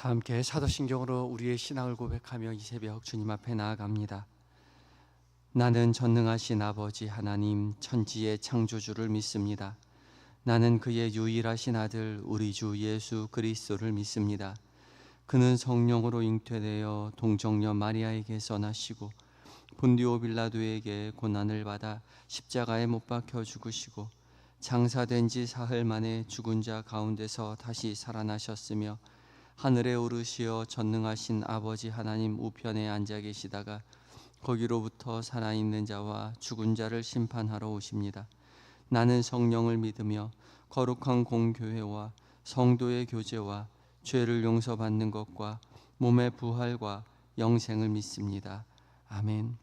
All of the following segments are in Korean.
다 함께 사도신경으로 우리의 신앙을 고백하며 이 새벽 주님 앞에 나아갑니다. 나는 전능하신 아버지 하나님 천지의 창조주를 믿습니다. 나는 그의 유일하신 아들 우리 주 예수 그리스도를 믿습니다. 그는 성령으로 잉태되어 동정녀 마리아에게서 나시고 본디오 빌라도에게 고난을 받아 십자가에 못 박혀 죽으시고 장사된 지 사흘 만에 죽은 자 가운데서 다시 살아나셨으며 하늘에 오르시어 전능하신 아버지 하나님 우편에 앉아 계시다가 거기로부터 살아있는 자와 죽은 자를 심판하러 오십니다. 나는 성령을 믿으며 거룩한 공교회와 성도의 교제와 죄를 용서받는 것과 몸의 부활과 영생을 믿습니다. 아멘.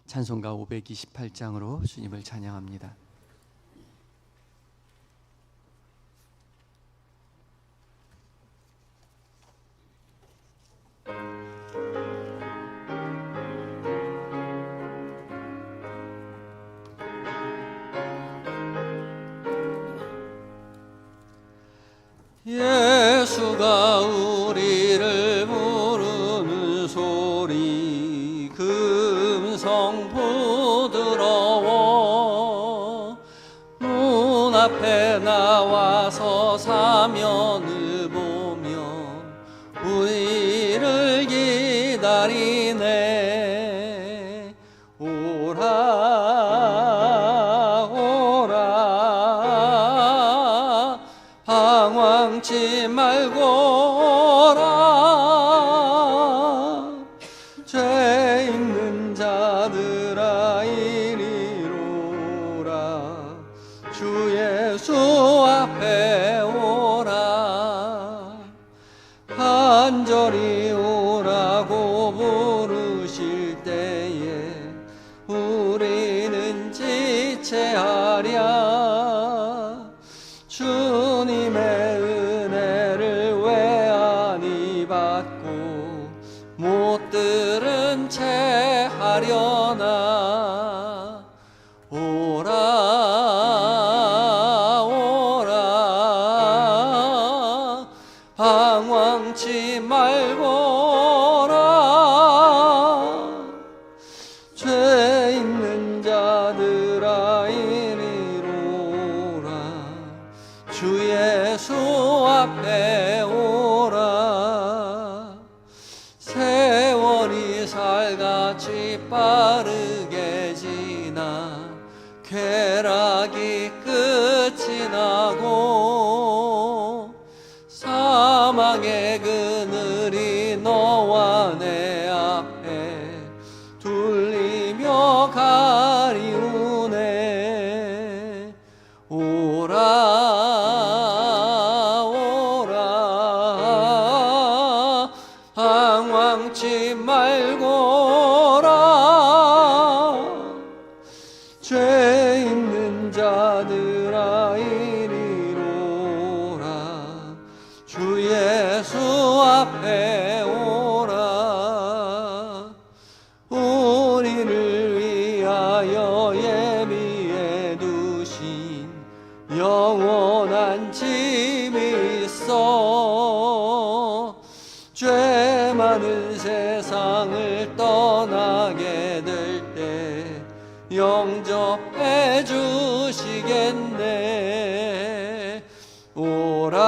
찬송가 528장으로 주님을 찬양합니다. 예수가 우리를 부르는 소리 금성 부드러워 눈앞에 나와서 사면을 보며 우리를 기다리네. 오라 오라 방황치 말고 오라. 죄 있는 자들아 이리로라. 주 예수 앞에 오라. 간절히 오라고 부르실 때에 우리는 지체하랴. 주님의 은혜를 왜 아니 받고 못 들은 채 하려나. 오라 오라 방황치 말고 오라. 죄 있는 자들아 이리로라. 주 예수 앞에 오라. 세월이 살같이 빠르게 지나 쾌락이 끝이 나고 사망의 그늘이 너와 내 앞에 둘리며 가리우네. 오라 오라 방황치 말고 오라. 죄 있는 자들아 이리로라. 주 예수 앞에 오라. 우리를 위하여 예비해 두신 영원한 집이 있어. 죄 많은 세상을 떠나게 될 때 영접해 주시겠네. 오라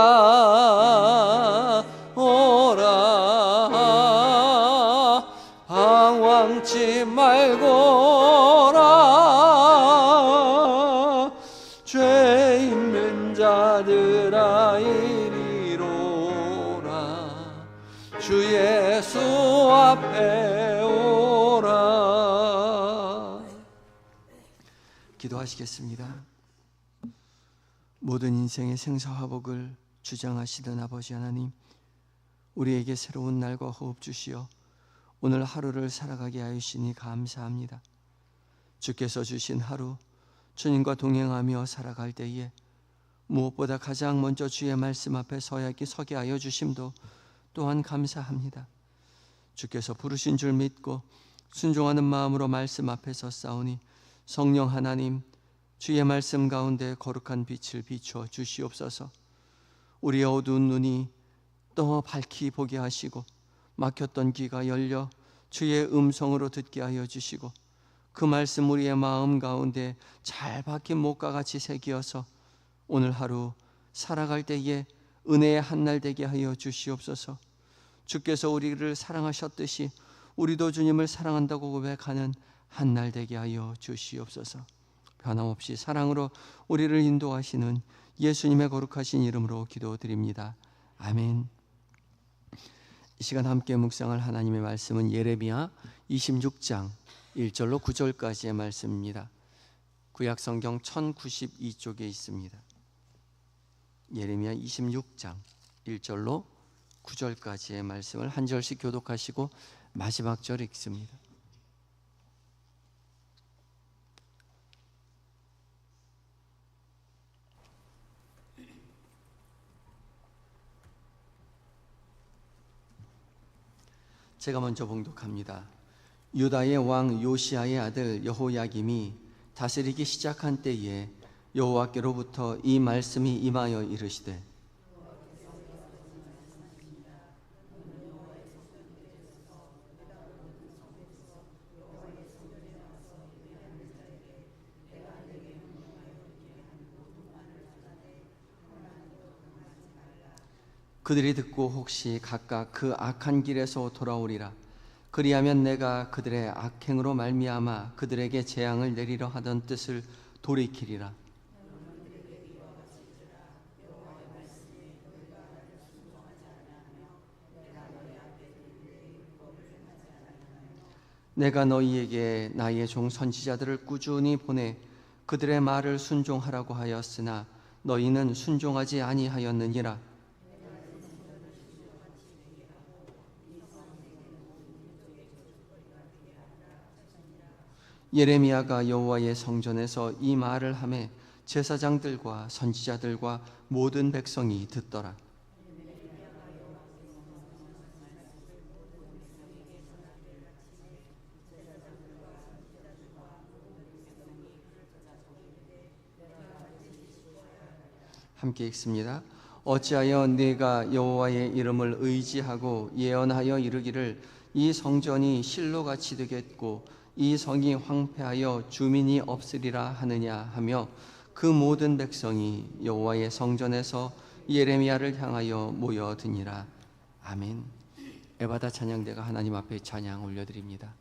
오라 방황치 말고 오라. 죄 있는 자들아 이리로라. 주 예수 앞에 오라. 기도하시겠습니다. 모든 인생의 생사화복을 주장하시던 아버지 하나님, 우리에게 새로운 날과 호흡 주시어 오늘 하루를 살아가게 하시니 감사합니다. 주께서 주신 하루 주님과 동행하며 살아갈 때에 무엇보다 가장 먼저 주의 말씀 앞에 서게 하여 주심도 또한 감사합니다. 주께서 부르신 줄 믿고 순종하는 마음으로 말씀 앞에 섰사오니 성령 하나님, 주의 말씀 가운데 거룩한 빛을 비추어 주시옵소서. 우리의 어두운 눈이 더 밝히 보게 하시고 막혔던 귀가 열려 주의 음성으로 듣게 하여 주시고 그 말씀 우리의 마음 가운데 잘 박힌 못과 같이 새기어서 오늘 하루 살아갈 때에 은혜의 한날 되게 하여 주시옵소서. 주께서 우리를 사랑하셨듯이 우리도 주님을 사랑한다고 고백하는 한날 되게 하여 주시옵소서. 변함없이 사랑으로 우리를 인도하시는 예수님의 거룩하신 이름으로 기도드립니다. 아멘. 이 시간 함께 묵상할 하나님의 말씀은 예레미야 26장 1절로 9절까지의 말씀입니다. 구약성경 1092쪽에 있습니다. 예레미야 26장 1절로 9절까지의 말씀을 한 절씩 교독하시고 마지막 절 읽습니다. 제가 먼저 봉독합니다. 유다의 왕 요시야의 아들 여호야김이 다스리기 시작한 때에 여호와께로부터 이 말씀이 임하여 이르시되 그들이 듣고 혹시 각각 그 악한 길에서 돌아오리라. 그리하면 내가 그들의 악행으로 말미암아 그들에게 재앙을 내리려 하던 뜻을 돌이키리라. 내가 너희에게 나의 종 선지자들을 꾸준히 보내 그들의 말을 순종하라고 하였으나 너희는 순종하지 아니하였느니라. 예레미야가 여호와의 성전에서 이 말을 하매 제사장들과 선지자들과 모든 백성이 듣더라. 함께 읽습니다. 어찌하여 네가 여호와의 이름을 의지하고 예언하여 이르기를 이 성전이 실로같이 되겠고 이 성이 황폐하여 주민이 없으리라 하느냐 하며 그 모든 백성이 여호와의 성전에서 예레미야를 향하여 모여드니라. 아멘. 에바다 찬양대가 하나님 앞에 찬양 올려드립니다.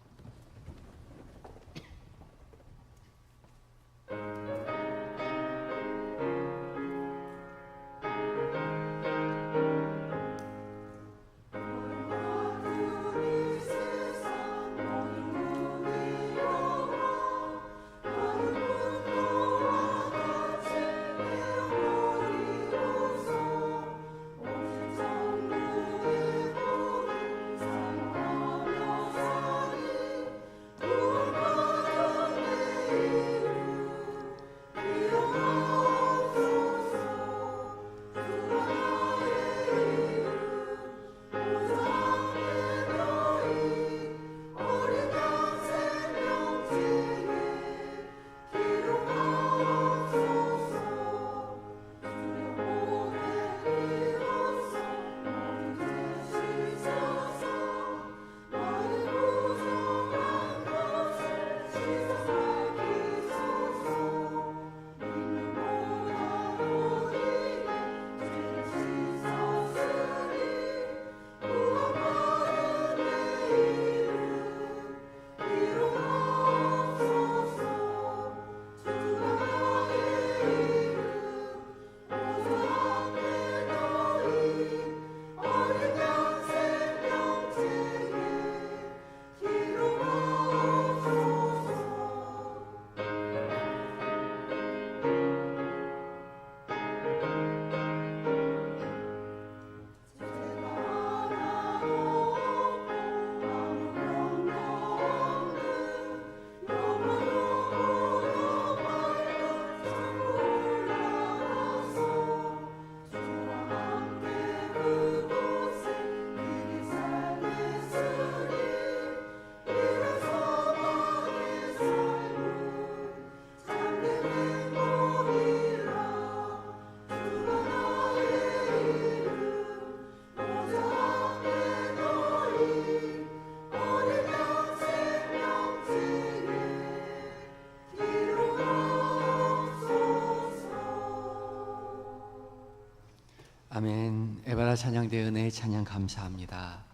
아멘. 에바라 찬양대 은혜의 찬양 감사합니다.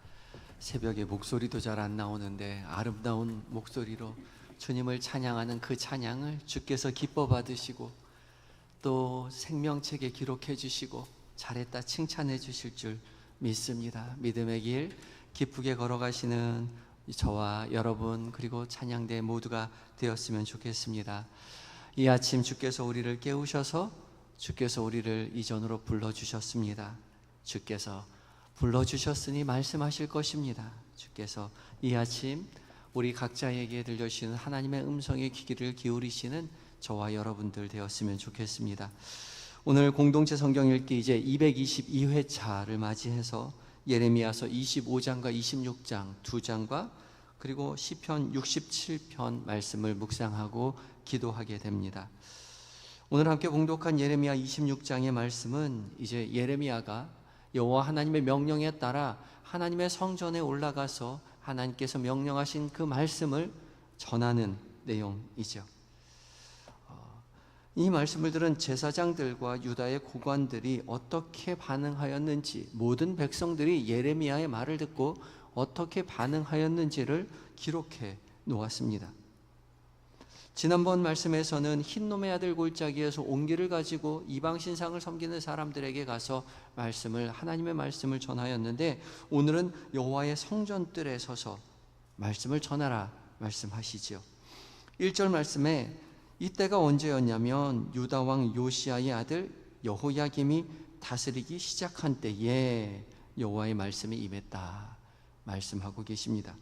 새벽에 목소리도 잘 안 나오는데 아름다운 목소리로 주님을 찬양하는 그 찬양을 주께서 기뻐 받으시고 또 생명책에 기록해 주시고 잘했다 칭찬해 주실 줄 믿습니다. 믿음의 길 기쁘게 걸어가시는 저와 여러분 그리고 찬양대 모두가 되었으면 좋겠습니다. 이 아침 주께서 우리를 깨우셔서 주께서 우리를 이전으로 불러주셨습니다. 주께서 불러주셨으니 말씀하실 것입니다. 주께서 이 아침 우리 각자에게 들려주시는 하나님의 음성의 귀를 기울이시는 저와 여러분들 되었으면 좋겠습니다. 오늘 공동체 성경 읽기 이제 222회차를 맞이해서 예레미야서 25장과 26장 두 장과 그리고 시편 67편 말씀을 묵상하고 기도하게 됩니다. 오늘 함께 봉독한 예레미야 26장의 말씀은 이제 예레미야가 여호와 하나님의 명령에 따라 하나님의 성전에 올라가서 하나님께서 명령하신 그 말씀을 전하는 내용이죠. 이 말씀을 들은 제사장들과 유다의 고관들이 어떻게 반응하였는지, 모든 백성들이 예레미야의 말을 듣고 어떻게 반응하였는지를 기록해 놓았습니다. 지난번 말씀에서는 흰놈의 아들 골짜기에서 옹기를 가지고 이방 신상을 섬기는 사람들에게 가서 하나님의 말씀을 전하였는데, 오늘은 여호와의 성전뜰에 서서 말씀을 전하라 말씀하시지요. 1절 말씀에 이때가 언제였냐면 유다 왕 요시야의 아들 여호야김이 다스리기 시작한 때에 여호와의 말씀이 임했다 말씀하고 계십니다.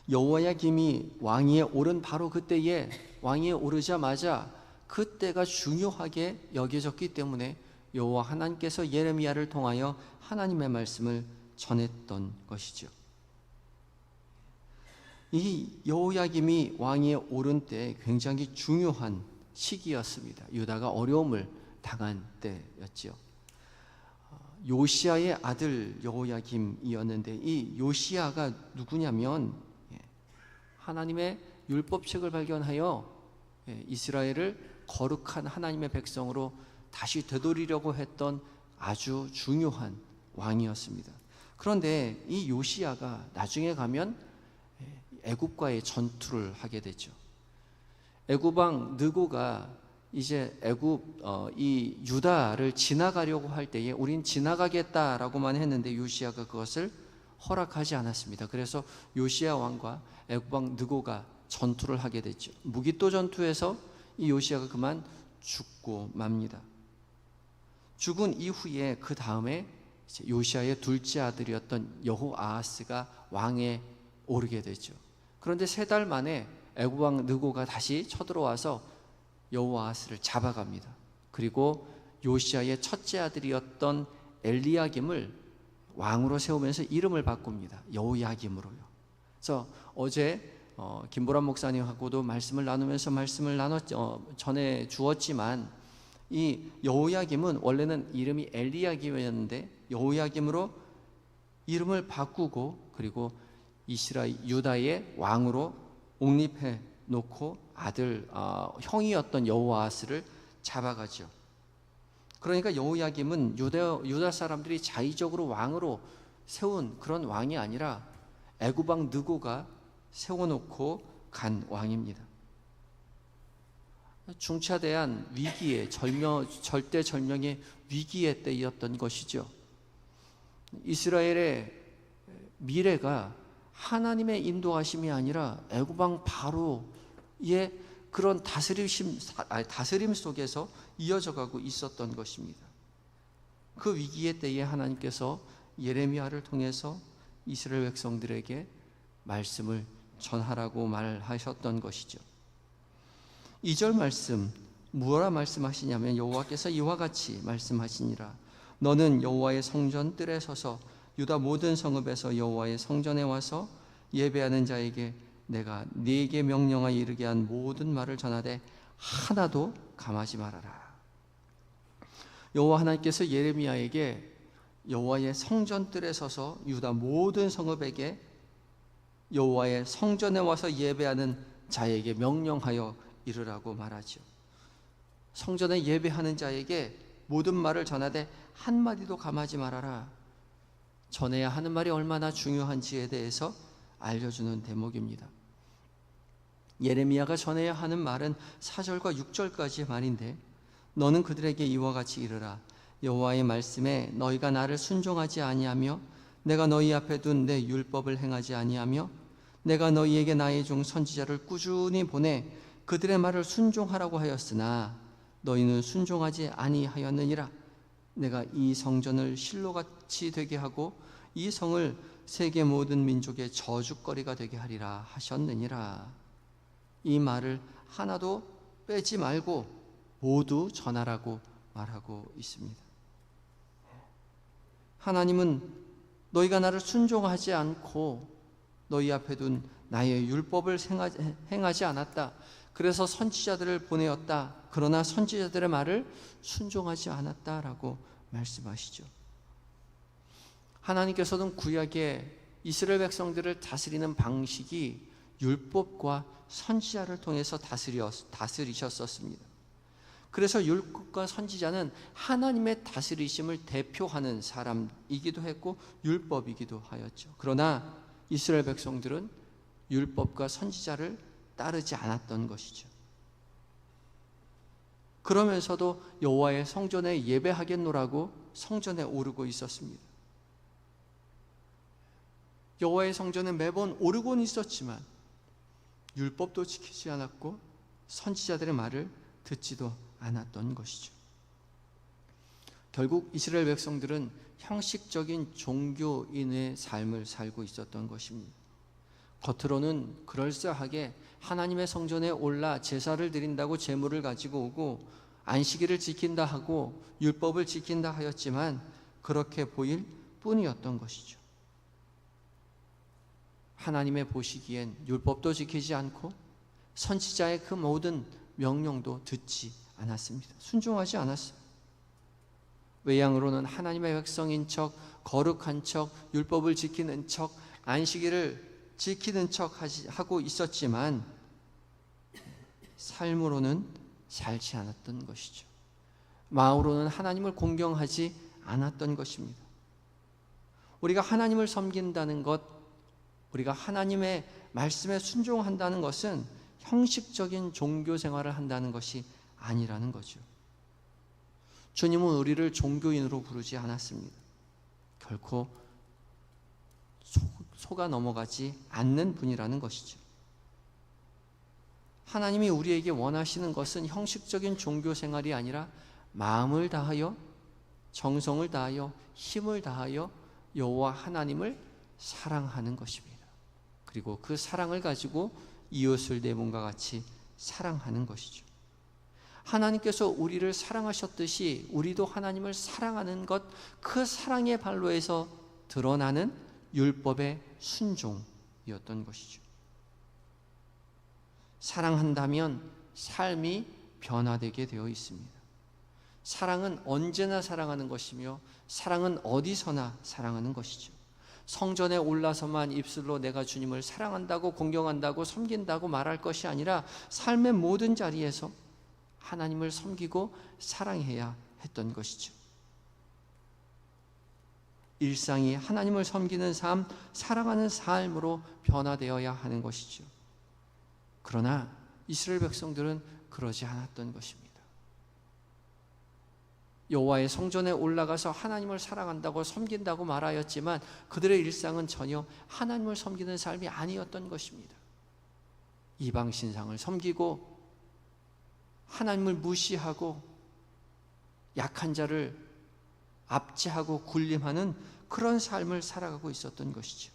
여호야김이 왕위에 오른 바로 그때에, 왕위에 오르자마자 그때가 중요하게 여겨졌기 때문에 여호와 하나님께서 예레미야를 통하여 하나님의 말씀을 전했던 것이죠. 이 여호야김이 왕위에 오른 때 굉장히 중요한 시기였습니다. 유다가 어려움을 당한 때였지요. 요시야의 아들 여호야김이었는데, 이 요시야가 누구냐면 하나님의 율법책을 발견하여 이스라엘을 거룩한 하나님의 백성으로 다시 되돌리려고 했던 아주 중요한 왕이었습니다. 그런데 이 요시야가 나중에 가면 애굽과의 전투를 하게 되죠. 애굽 왕 느고가 이제 이 유다를 지나가려고 할 때에 우린 지나가겠다라고만 했는데 요시야가 그것을 허락하지 않았습니다. 그래서 요시야 왕과 애굽 왕 느고가 전투를 하게 됐죠. 무기또 전투에서 이 요시야가 그만 죽고 맙니다. 죽은 이후에 그 다음에 요시야의 둘째 아들이었던 여호아하스가 왕에 오르게 되죠. 그런데 3달 만에 애굽 왕 느고가 다시 쳐들어와서 여호아하스를 잡아갑니다. 그리고 요시야의 첫째 아들이었던 엘리야김을 왕으로 세우면서 이름을 바꿉니다. 여호야김으로요. 그래서 어제 김보람 목사님하고도 말씀을 나누면서 전해 주었지만, 이 여호야김은 원래는 이름이 엘리야김이었는데 여호야김으로 이름을 바꾸고 그리고 유다의 왕으로 옹립해 놓고 형이었던 여호아하스를 잡아가죠. 그러니까 여호야김은 유다 사람들이 자의적으로 왕으로 세운 그런 왕이 아니라 애굽 왕 느고가 세워놓고 간 왕입니다. 중차대한 위기의 절대절명의 위기의 때였던 것이죠. 이스라엘의 미래가 하나님의 인도하심이 아니라 애굽 왕 바로의 그런 다스림 속에서 이어져가고 있었던 것입니다. 그 위기의 때에 하나님께서 예레미야를 통해서 이스라엘 백성들에게 말씀을 전하라고 말하셨던 것이죠. 2절 말씀, 무엇라 말씀하시냐면 여호와께서 이와 같이 말씀하시니라. 너는 여호와의 성전뜰에 서서 유다 모든 성읍에서 여호와의 성전에 와서 예배하는 자에게 내가 네게 명령하여 이르게 한 모든 말을 전하되 하나도 감하지 말아라. 여호와 하나님께서 예레미야에게 여호와의 성전뜰에 서서 유다 모든 성읍에게 여호와의 성전에 와서 예배하는 자에게 명령하여 이르라고 말하죠. 성전에 예배하는 자에게 모든 말을 전하되 한마디도 감하지 말아라. 전해야 하는 말이 얼마나 중요한지에 대해서 알려주는 대목입니다. 예레미야가 전해야 하는 말은 4절과 6절까지의 말인데, 너는 그들에게 이와 같이 이르라. 여호와의 말씀에 너희가 나를 순종하지 아니하며 내가 너희 앞에 둔 내 율법을 행하지 아니하며 내가 너희에게 나의 종 선지자를 꾸준히 보내 그들의 말을 순종하라고 하였으나 너희는 순종하지 아니하였느니라. 내가 이 성전을 실로같이 되게 하고 이 성을 세계 모든 민족의 저주거리가 되게 하리라 하셨느니라. 이 말을 하나도 빼지 말고 모두 전하라고 말하고 있습니다. 하나님은 너희가 나를 순종하지 않고 너희 앞에 둔 나의 율법을 행하지 않았다. 그래서 선지자들을 보내었다. 그러나 선지자들의 말을 순종하지 않았다라고 말씀하시죠. 하나님께서는 구약의 이스라엘 백성들을 다스리는 방식이 율법과 선지자를 통해서 다스리셨었습니다. 그래서 율법과 선지자는 하나님의 다스리심을 대표하는 사람이기도 했고 율법이기도 하였죠. 그러나 이스라엘 백성들은 율법과 선지자를 따르지 않았던 것이죠. 그러면서도 여호와의 성전에 예배하겠노라고 성전에 오르고 있었습니다. 여호와의 성전에 매번 오르곤 있었지만 율법도 지키지 않았고 선지자들의 말을 듣지도 않았던 것이죠. 결국 이스라엘 백성들은 형식적인 종교인의 삶을 살고 있었던 것입니다. 겉으로는 그럴싸하게 하나님의 성전에 올라 제사를 드린다고 제물을 가지고 오고 안식일을 지킨다 하고 율법을 지킨다 하였지만 그렇게 보일 뿐이었던 것이죠. 하나님의 보시기엔 율법도 지키지 않고 선지자의 그 모든 명령도 듣지 않았습니다. 순종하지 않았어요. 외양으로는 하나님의 백성인 척, 거룩한 척, 율법을 지키는 척, 안식일을 지키는 척 하고 있었지만 삶으로는 살지 않았던 것이죠. 마음으로는 하나님을 공경하지 않았던 것입니다. 우리가 하나님을 섬긴다는 것, 우리가 하나님의 말씀에 순종한다는 것은 형식적인 종교 생활을 한다는 것이 아니라는 거죠. 주님은 우리를 종교인으로 부르지 않았습니다. 결코 속아 넘어가지 않는 분이라는 것이죠. 하나님이 우리에게 원하시는 것은 형식적인 종교 생활이 아니라 마음을 다하여 정성을 다하여 힘을 다하여 여호와 하나님을 사랑하는 것입니다. 그리고 그 사랑을 가지고 이웃을 내 몸과 같이 사랑하는 것이죠. 하나님께서 우리를 사랑하셨듯이 우리도 하나님을 사랑하는 것, 그 사랑의 발로에서 드러나는 율법의 순종이었던 것이죠. 사랑한다면 삶이 변화되게 되어 있습니다. 사랑은 언제나 사랑하는 것이며 사랑은 어디서나 사랑하는 것이죠. 성전에 올라서만 입술로 내가 주님을 사랑한다고 공경한다고 섬긴다고 말할 것이 아니라 삶의 모든 자리에서 하나님을 섬기고 사랑해야 했던 것이죠. 일상이 하나님을 섬기는 삶, 사랑하는 삶으로 변화되어야 하는 것이죠. 그러나 이스라엘 백성들은 그러지 않았던 것입니다. 여호와의 성전에 올라가서 하나님을 사랑한다고 섬긴다고 말하였지만 그들의 일상은 전혀 하나님을 섬기는 삶이 아니었던 것입니다. 이방 신상을 섬기고 하나님을 무시하고 약한 자를 압제하고 군림하는 그런 삶을 살아가고 있었던 것이죠.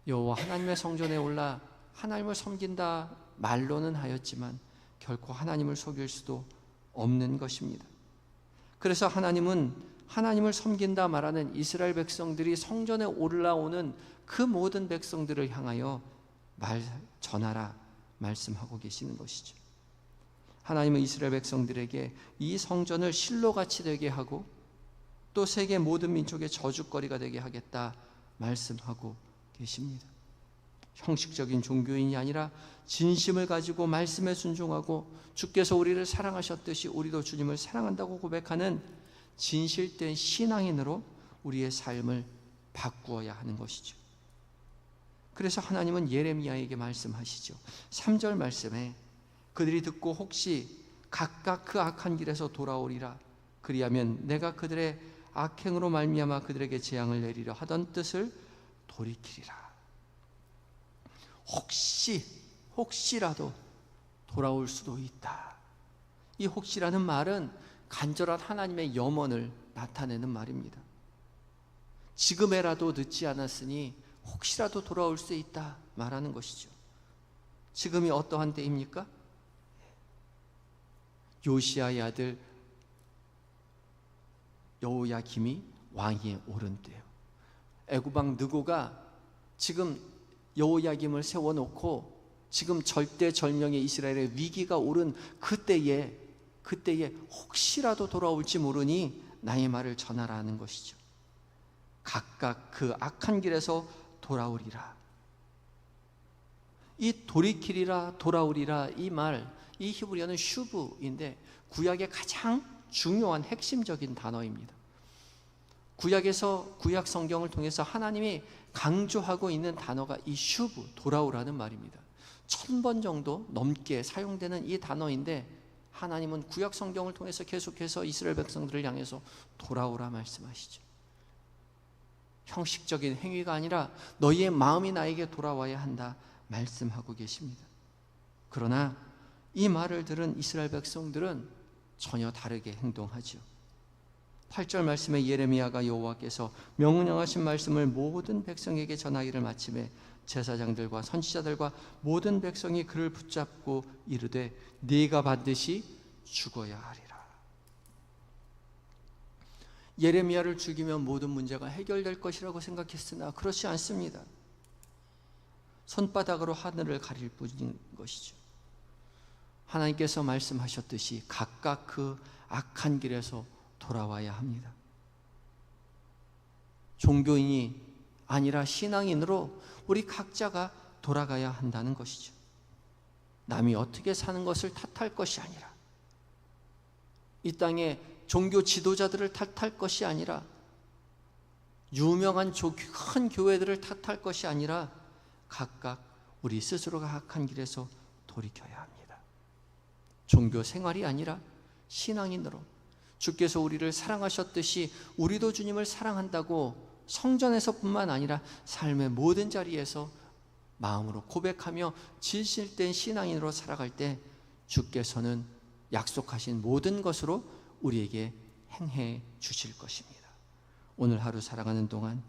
여호와 하나님의 성전에 올라 하나님을 섬긴다 말로는 하였지만 결코 하나님을 속일 수도 없는 것입니다. 그래서 하나님은 하나님을 섬긴다 말하는 이스라엘 백성들이 성전에 올라오는 그 모든 백성들을 향하여 전하라 말씀하고 계시는 것이죠. 하나님은 이스라엘 백성들에게 이 성전을 실로같이 되게 하고 또 세계 모든 민족의 저주거리가 되게 하겠다 말씀하고 계십니다. 형식적인 종교인이 아니라 진심을 가지고 말씀에 순종하고 주께서 우리를 사랑하셨듯이 우리도 주님을 사랑한다고 고백하는 진실된 신앙인으로 우리의 삶을 바꾸어야 하는 것이죠. 그래서 하나님은 예레미야에게 말씀하시죠. 3절 말씀에 그들이 듣고 혹시 각각 그 악한 길에서 돌아오리라 그리하면 내가 그들의 악행으로 말미암아 그들에게 재앙을 내리려 하던 뜻을 돌이키리라. 혹시라도 돌아올 수도 있다. 이 혹시라는 말은 간절한 하나님의 염원을 나타내는 말입니다. 지금에라도 늦지 않았으니 혹시라도 돌아올 수 있다 말하는 것이죠. 지금이 어떠한 때입니까? 요시야의 아들 여호야김이 왕위에 오른 때요. 애굽왕 느고가 지금 여호야김을 세워놓고 지금 절대절명의 이스라엘의 위기가 오른 그때에 혹시라도 돌아올지 모르니 나의 말을 전하라는 것이죠. 각각 그 악한 길에서 돌아오리라. 이 돌이키리라 돌아오리라 이 말, 이 히브리어는 슈브인데 구약의 가장 중요한 핵심적인 단어입니다. 구약 성경을 통해서 하나님이 강조하고 있는 단어가 이 슈브, 돌아오라는 말입니다. 1000번 정도 넘게 사용되는 이 단어인데 하나님은 구약 성경을 통해서 계속해서 이스라엘 백성들을 향해서 돌아오라 말씀하시죠. 형식적인 행위가 아니라 너희의 마음이 나에게 돌아와야 한다 말씀하고 계십니다. 그러나 이 말을 들은 이스라엘 백성들은 전혀 다르게 행동하죠. 8절 말씀에 예레미야가 여호와께서 명령하신 말씀을 모든 백성에게 전하기를 마침에 제사장들과 선지자들과 모든 백성이 그를 붙잡고 이르되 네가 반드시 죽어야 하리라. 예레미야를 죽이면 모든 문제가 해결될 것이라고 생각했으나 그렇지 않습니다. 손바닥으로 하늘을 가릴 뿐인 것이죠. 하나님께서 말씀하셨듯이 각각 그 악한 길에서 돌아와야 합니다. 종교인이 아니라 신앙인으로 우리 각자가 돌아가야 한다는 것이죠. 남이 어떻게 사는 것을 탓할 것이 아니라, 이 땅에 종교 지도자들을 탓할 것이 아니라, 유명한 큰 교회들을 탓할 것이 아니라 각각 우리 스스로가 악한 길에서 돌이켜야 합니다. 종교 생활이 아니라 신앙인으로 주께서 우리를 사랑하셨듯이 우리도 주님을 사랑한다고 성전에서뿐만 아니라 삶의 모든 자리에서 마음으로 고백하며 진실된 신앙인으로 살아갈 때 주께서는 약속하신 모든 것으로 우리에게 행해 주실 것입니다. 오늘 하루 살아가는 동안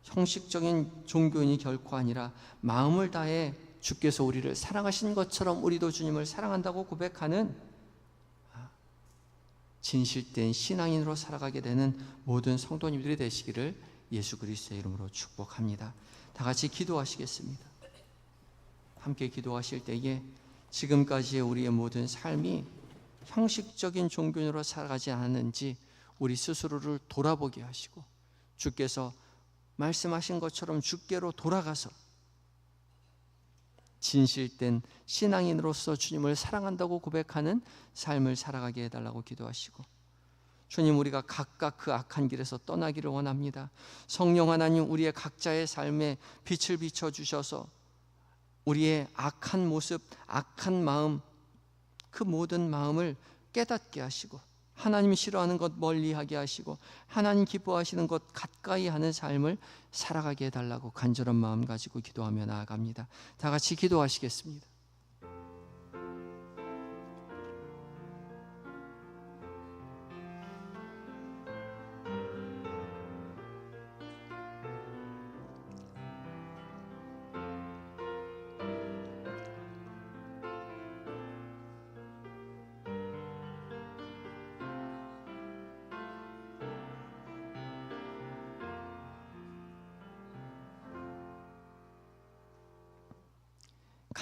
형식적인 종교인이 결코 아니라 마음을 다해 주께서 우리를 사랑하신 것처럼 우리도 주님을 사랑한다고 고백하는 진실된 신앙인으로 살아가게 되는 모든 성도님들이 되시기를 예수 그리스도의 이름으로 축복합니다. 다 같이 기도하시겠습니다. 함께 기도하실 때에 지금까지의 우리의 모든 삶이 형식적인 종교인으로 살아가지 않았는지 우리 스스로를 돌아보게 하시고, 주께서 말씀하신 것처럼 주께로 돌아가서 진실된 신앙인으로서 주님을 사랑한다고 고백하는 삶을 살아가게 해달라고 기도하시고, 주님, 우리가 각각 그 악한 길에서 떠나기를 원합니다. 성령 하나님, 우리의 각자의 삶에 빛을 비춰주셔서 우리의 악한 모습, 악한 마음, 그 모든 마음을 깨닫게 하시고, 하나님이 싫어하는 것 멀리하게 하시고 하나님 기뻐하시는 것 가까이 하는 삶을 살아가게 해달라고 간절한 마음 가지고 기도하며 나아갑니다. 다 같이 기도하시겠습니다.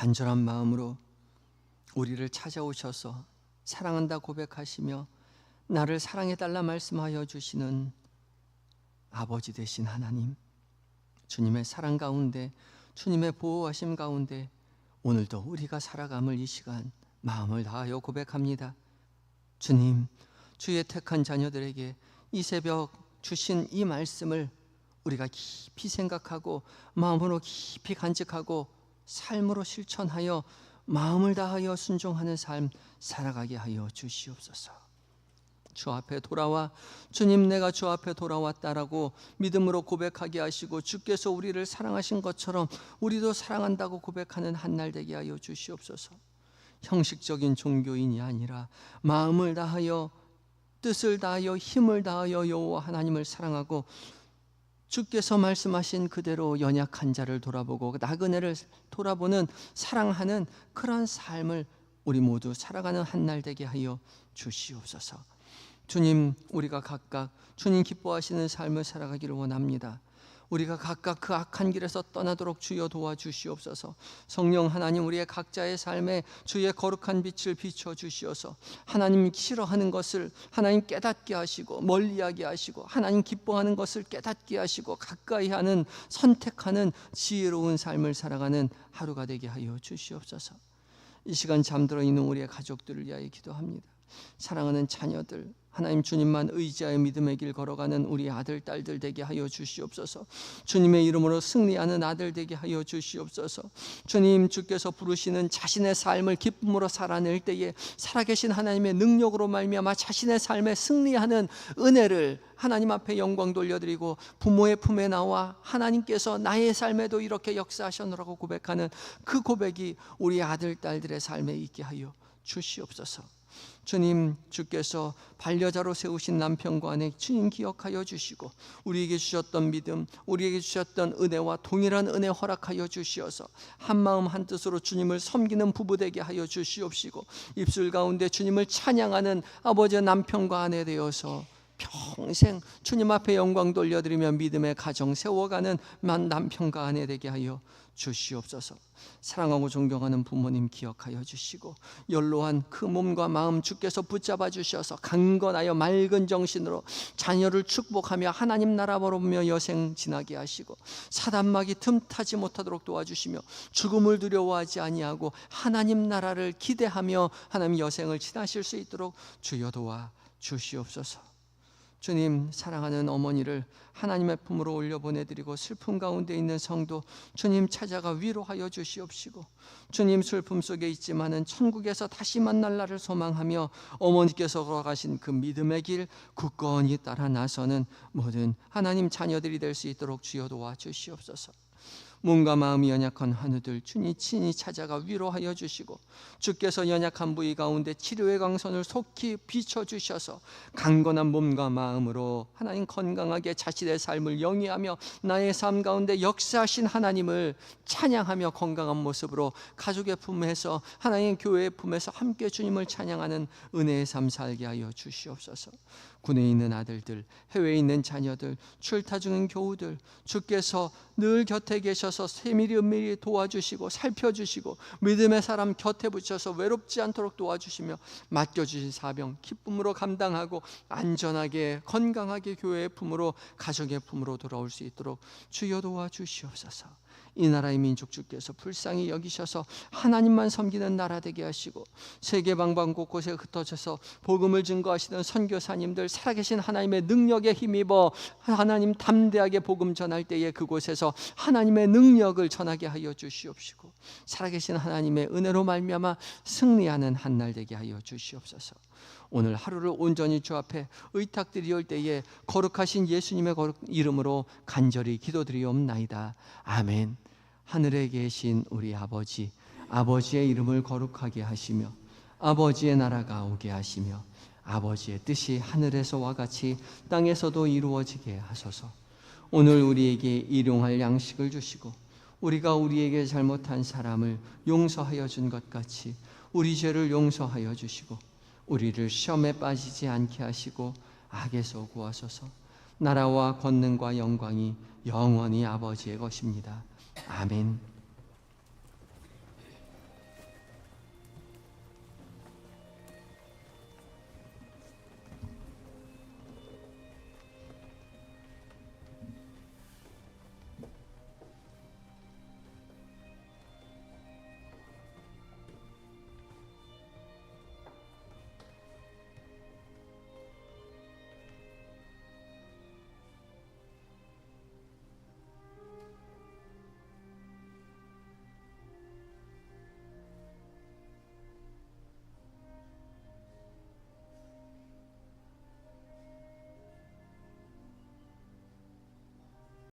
간절한 마음으로 우리를 찾아오셔서 사랑한다 고백하시며 나를 사랑해달라 말씀하여 주시는 아버지 되신 하나님, 주님의 사랑 가운데 주님의 보호하심 가운데 오늘도 우리가 살아감을 이 시간 마음을 다하여 고백합니다. 주님, 주의 택한 자녀들에게 이 새벽 주신 이 말씀을 우리가 깊이 생각하고 마음으로 깊이 간직하고 삶으로 실천하여 마음을 다하여 순종하는 삶 살아가게 하여 주시옵소서. 주 앞에 돌아와 주님, 내가 주 앞에 돌아왔다라고 믿음으로 고백하게 하시고 주께서 우리를 사랑하신 것처럼 우리도 사랑한다고 고백하는 한날 되게 하여 주시옵소서. 형식적인 종교인이 아니라 마음을 다하여 뜻을 다하여 힘을 다하여 여호와 하나님을 사랑하고 주께서 말씀하신 그대로 연약한 자를 돌아보고 나그네를 돌아보는 사랑하는 그런 삶을 우리 모두 살아가는 한날 되게 하여 주시옵소서. 주님, 우리가 각각 주님 기뻐하시는 삶을 살아가기를 원합니다. 우리가 각각 그 악한 길에서 떠나도록 주여 도와주시옵소서. 성령 하나님, 우리의 각자의 삶에 주의 거룩한 빛을 비춰 주시어서 하나님 싫어하는 것을 하나님 깨닫게 하시고 멀리하게 하시고 하나님 기뻐하는 것을 깨닫게 하시고 가까이 하는 선택하는 지혜로운 삶을 살아가는 하루가 되게 하여 주시옵소서. 이 시간 잠들어 있는 우리의 가족들을 위하여 기도합니다. 사랑하는 자녀들, 하나님 주님만 의지하여 믿음의 길 걸어가는 우리 아들 딸들 되게 하여 주시옵소서. 주님의 이름으로 승리하는 아들 되게 하여 주시옵소서. 주님, 주께서 부르시는 자신의 삶을 기쁨으로 살아낼 때에 살아계신 하나님의 능력으로 말미암아 자신의 삶에 승리하는 은혜를 하나님 앞에 영광 돌려드리고 부모의 품에 나와 하나님께서 나의 삶에도 이렇게 역사하셨노라고 고백하는 그 고백이 우리 아들 딸들의 삶에 있게 하여 주시옵소서. 주님, 주께서 반려자로 세우신 남편과 아내 주님 기억하여 주시고 우리에게 주셨던 믿음, 우리에게 주셨던 은혜와 동일한 은혜 허락하여 주시어서 한마음 한뜻으로 주님을 섬기는 부부 되게 하여 주시옵시고 입술 가운데 주님을 찬양하는 아버지의 남편과 아내 되어서 평생 주님 앞에 영광 돌려드리며 믿음의 가정 세워가는 남편과 아내 되게 하여 주시옵소서. 사랑하고 존경하는 부모님 기억하여 주시고 연로한 그 몸과 마음 주께서 붙잡아 주셔서 강건하여 맑은 정신으로 자녀를 축복하며 하나님 나라 보며 여생 지나게 하시고 사단막이 틈타지 못하도록 도와주시며 죽음을 두려워하지 아니하고 하나님 나라를 기대하며 하나님 여생을 지나실 수 있도록 주여 도와 주시옵소서. 주님, 사랑하는 어머니를 하나님의 품으로 올려보내드리고 슬픔 가운데 있는 성도 주님 찾아가 위로하여 주시옵시고 주님, 슬픔 속에 있지만은 천국에서 다시 만날 날을 소망하며 어머니께서 걸어가신 그 믿음의 길 굳건히 따라 나서는 모든 하나님 자녀들이 될 수 있도록 주여 도와 주시옵소서. 몸과 마음이 연약한 환우들 주님 친히 찾아가 위로하여 주시고 주께서 연약한 부위 가운데 치료의 광선을 속히 비춰주셔서 강건한 몸과 마음으로 하나님 건강하게 자신의 삶을 영위하며 나의 삶 가운데 역사하신 하나님을 찬양하며 건강한 모습으로 가족의 품에서 하나님 교회의 품에서 함께 주님을 찬양하는 은혜의 삶 살게 하여 주시옵소서. 군에 있는 아들들, 해외에 있는 자녀들, 출타 중인 교우들 주께서 늘 곁에 계셔서 세밀히 은밀히 도와주시고 살펴주시고 믿음의 사람 곁에 붙여서 외롭지 않도록 도와주시며 맡겨주신 사명 기쁨으로 감당하고 안전하게 건강하게 교회의 품으로 가족의 품으로 돌아올 수 있도록 주여 도와주시옵소서. 이 나라의 민족 주께서 불쌍히 여기셔서 하나님만 섬기는 나라 되게 하시고 세계 방방 곳곳에 흩어져서 복음을 증거하시는 선교사님들 살아계신 하나님의 능력에 힘입어 하나님 담대하게 복음 전할 때에 그곳에서 하나님의 능력을 전하게 하여 주시옵시고 살아계신 하나님의 은혜로 말미암아 승리하는 한날 되게 하여 주시옵소서. 오늘 하루를 온전히 주 앞에 의탁드리올 때에 거룩하신 예수님의 이름으로 간절히 기도드리옵나이다. 아멘. 하늘에 계신 우리 아버지, 아버지의 이름을 거룩하게 하시며 아버지의 나라가 오게 하시며 아버지의 뜻이 하늘에서와 같이 땅에서도 이루어지게 하소서. 오늘 우리에게 일용할 양식을 주시고 우리가 우리에게 잘못한 사람을 용서하여 준 것 같이 우리 죄를 용서하여 주시고 우리를 시험에 빠지지 않게 하시고 악에서 구하소서. 나라와 권능과 영광이 영원히 아버지의 것입니다. 아멘.